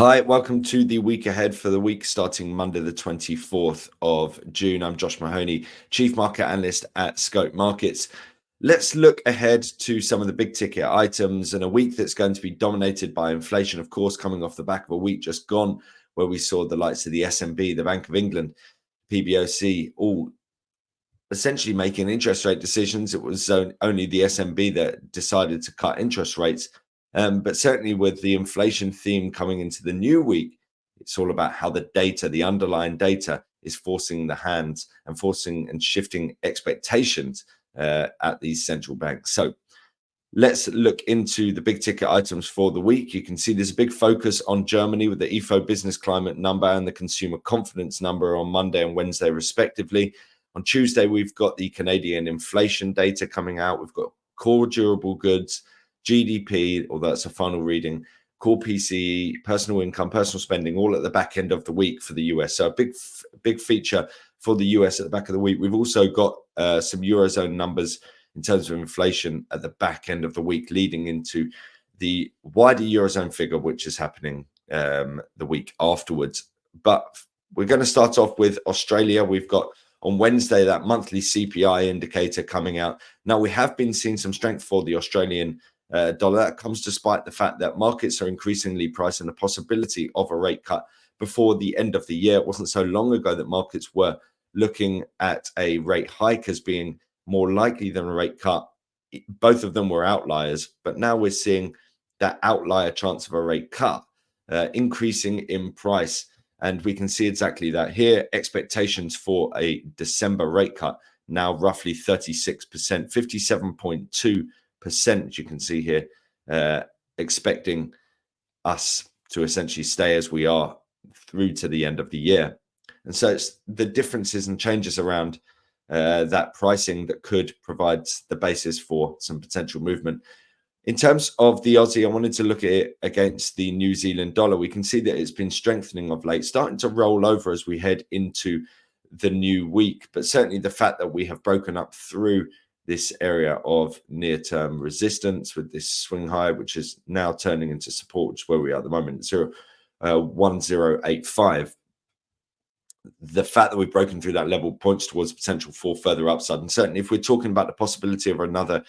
Hi, welcome to the week ahead for the week starting Monday, the 24th of June. I'm Josh Mahony, Chief Market Analyst at Scope Markets. Let's look ahead to some of the big ticket items and a week that's going to be dominated by inflation, of course, coming off the back of a week just gone where we saw the likes of the SNB, the Bank of England, PBOC, all essentially making interest rate decisions. It was only the SNB that decided to cut interest rates. But certainly with the inflation theme coming into the new week, it's all about how the data, the underlying data, is forcing the hands and forcing and shifting expectations at these central banks. So let's look into the big ticket items for the week. You can see there's a big focus on Germany with the IFO business climate number and the consumer confidence number on Monday and Wednesday, respectively. On Tuesday, we've got the Canadian inflation data coming out. We've got core durable goods, GDP, although that's a final reading, core PCE, personal income, personal spending, all at the back end of the week for the US. So a big feature for the US at the back of the week. We've also got some Eurozone numbers in terms of inflation at the back end of the week, leading into the wider Eurozone figure, which is happening the week afterwards. But we're going to start off with Australia. We've got on Wednesday that monthly CPI indicator coming out. Now, we have been seeing some strength for the Australian dollar. That comes despite the fact that markets are increasingly pricing the possibility of a rate cut before the end of the year. It wasn't so long ago that markets were looking at a rate hike as being more likely than a rate cut. Both of them were outliers, but now we're seeing that outlier chance of a rate cut increasing in price. And we can see exactly that here. Expectations for a December rate cut now roughly 36%, 57.2%, as you can see here, expecting us to essentially stay as we are through to the end of the year. And so it's the differences and changes around that pricing that could provide the basis for some potential movement. In terms of the Aussie, I wanted to look at it against the New Zealand dollar. We can see that it's been strengthening of late, starting to roll over as we head into the new week. But certainly the fact that we have broken up through this area of near-term resistance with this swing high, which is now turning into support, which is where we are at the moment, 1085. The fact that we've broken through that level points towards potential for further upside. And certainly if we're talking about the possibility of another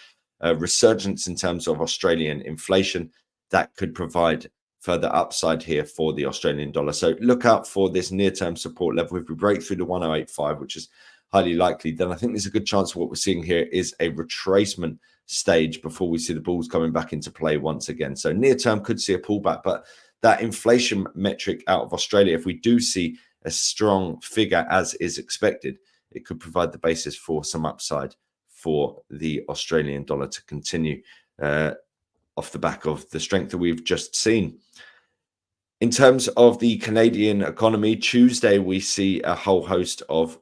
resurgence in terms of Australian inflation, that could provide further upside here for the Australian dollar. So look out for this near-term support level. If we break through the 1085, which is highly likely, then I think there's a good chance what we're seeing here is a retracement stage before we see the bulls coming back into play once again. So near-term could see a pullback, but that inflation metric out of Australia, if we do see a strong figure as is expected, it could provide the basis for some upside for the Australian dollar to continue off the back of the strength that we've just seen. In terms of the Canadian economy, Tuesday we see a whole host of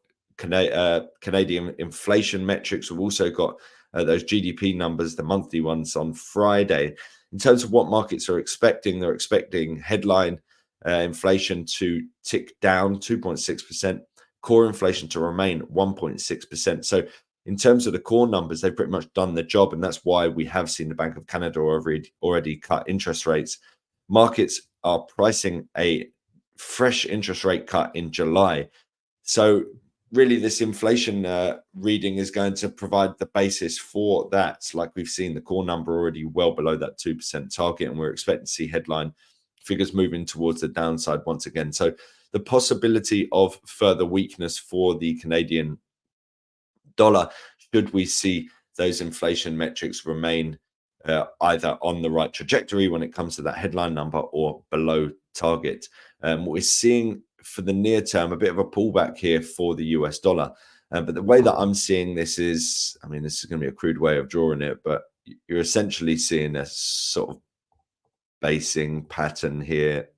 Canadian inflation metrics. We've also got those GDP numbers, the monthly ones, on Friday. In terms of what markets are expecting, they're expecting headline inflation to tick down 2.6%, core inflation to remain 1.6%. So in terms of the core numbers, they've pretty much done the job, and that's why we have seen the Bank of Canada already cut interest rates. Markets are pricing a fresh interest rate cut in July. So really this inflation reading is going to provide the basis for that. Like we've seen the core number already well below that 2% target, and we're expecting to see headline figures moving towards the downside once again. So the possibility of further weakness for the Canadian dollar, should we see those inflation metrics remain either on the right trajectory when it comes to that headline number or below target. What we're seeing for the near term, a bit of a pullback here for the US dollar. But the way that I'm seeing this is, I mean, this is going to be a crude way of drawing it, but you're essentially seeing a sort of basing pattern here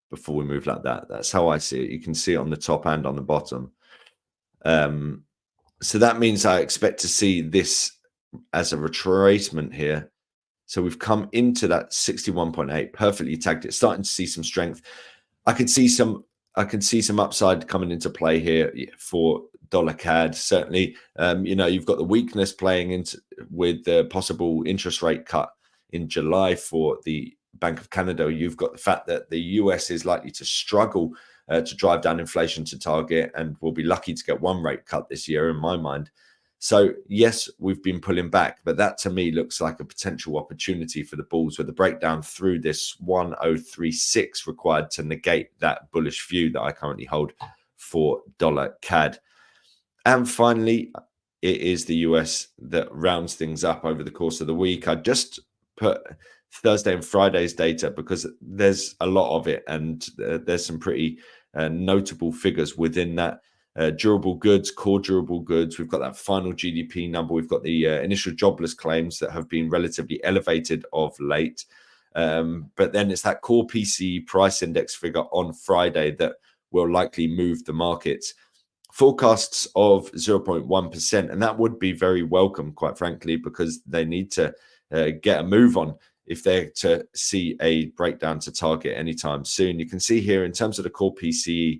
before we move like that. That's how I see it. You can see it on the top and on the bottom. So that means I expect to see this as a retracement here. So we've come into that 61.8, perfectly tagged it, starting to see some strength. I can see some upside coming into play here for dollar CAD. Certainly, you've got the weakness playing into with the possible interest rate cut in July for the Bank of Canada, you've got the fact that the US is likely to struggle to drive down inflation to target, and we'll be lucky to get one rate cut this year, in my mind. So yes, we've been pulling back, but that to me looks like a potential opportunity for the bulls, with the breakdown through this 1036 required to negate that bullish view that I currently hold for dollar CAD. And finally, it is the US that rounds things up over the course of the week. I just put Thursday and Friday's data because there's a lot of it, and there's some pretty notable figures within that. Durable goods, core durable goods. We've got that final GDP number. We've got the initial jobless claims that have been relatively elevated of late. But then it's that core PCE price index figure on Friday that will likely move the markets. Forecasts of 0.1%, and that would be very welcome, quite frankly, because they need to get a move on if they're to see a breakdown to target anytime soon. You can see here in terms of the core PCE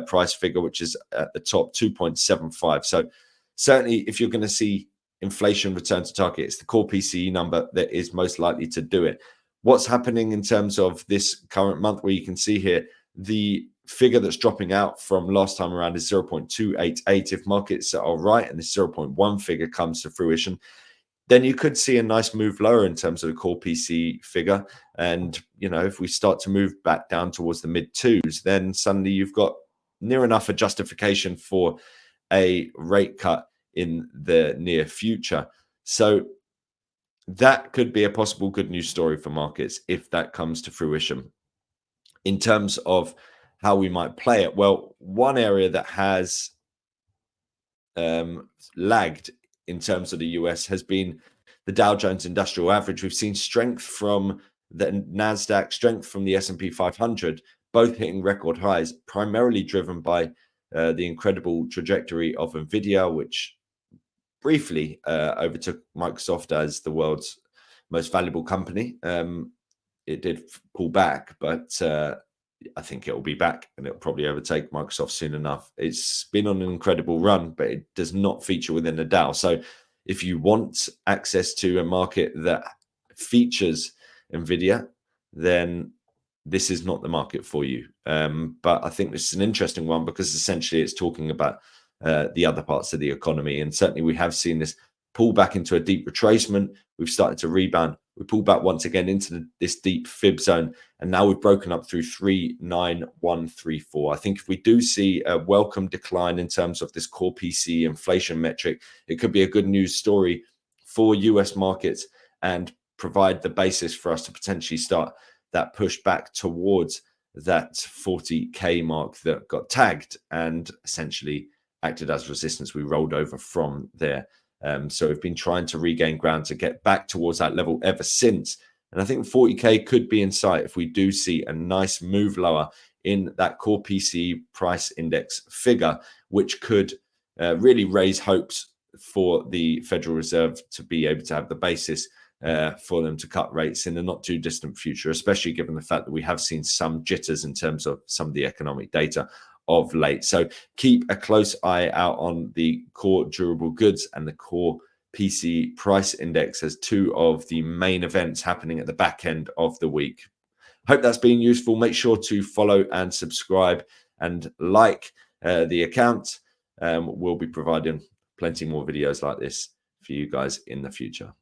price figure, which is at the top, 2.75. So certainly if you're going to see inflation return to target, it's the core PCE number that is most likely to do it. What's happening in terms of this current month, where you can see here the figure that's dropping out from last time around is 0.288. If markets are right and this 0.1 figure comes to fruition, then you could see a nice move lower in terms of the core PC figure. And, you know, if we start to move back down towards the mid twos, then suddenly you've got near enough a justification for a rate cut in the near future. So that could be a possible good news story for markets if that comes to fruition. In terms of how we might play it, well, one area that has lagged in terms of the US has been the Dow Jones Industrial Average. We've seen strength from the NASDAQ, strength from the S&P 500, both hitting record highs, primarily driven by the incredible trajectory of NVIDIA, which briefly overtook Microsoft as the world's most valuable company. It did pull back, but I think it will be back, and it'll probably overtake Microsoft soon enough. It's been on an incredible run, but it does not feature within the Dow. So if you want access to a market that features NVIDIA, then this is not the market for you. But I think this is an interesting one because essentially it's talking about the other parts of the economy. And certainly we have seen this pull back into a deep retracement. We've started to rebound. We pulled back once again into this deep fib zone, and now we've broken up through 39134. I think if we do see a welcome decline in terms of this core PC inflation metric, it could be a good news story for US markets and provide the basis for us to potentially start that push back towards that 40K mark that got tagged and essentially acted as resistance. We rolled over from there. So we've been trying to regain ground to get back towards that level ever since. And I think 40K could be in sight if we do see a nice move lower in that core PC price index figure, which could really raise hopes for the Federal Reserve to be able to have the basis for them to cut rates in the not too distant future, especially given the fact that we have seen some jitters in terms of some of the economic data of late. So keep a close eye out on the core durable goods and the core PC price index as two of the main events happening at the back end of the week. Hope that's been useful. Make sure to follow and subscribe and like the account. We'll be providing plenty more videos like this for you guys in the future.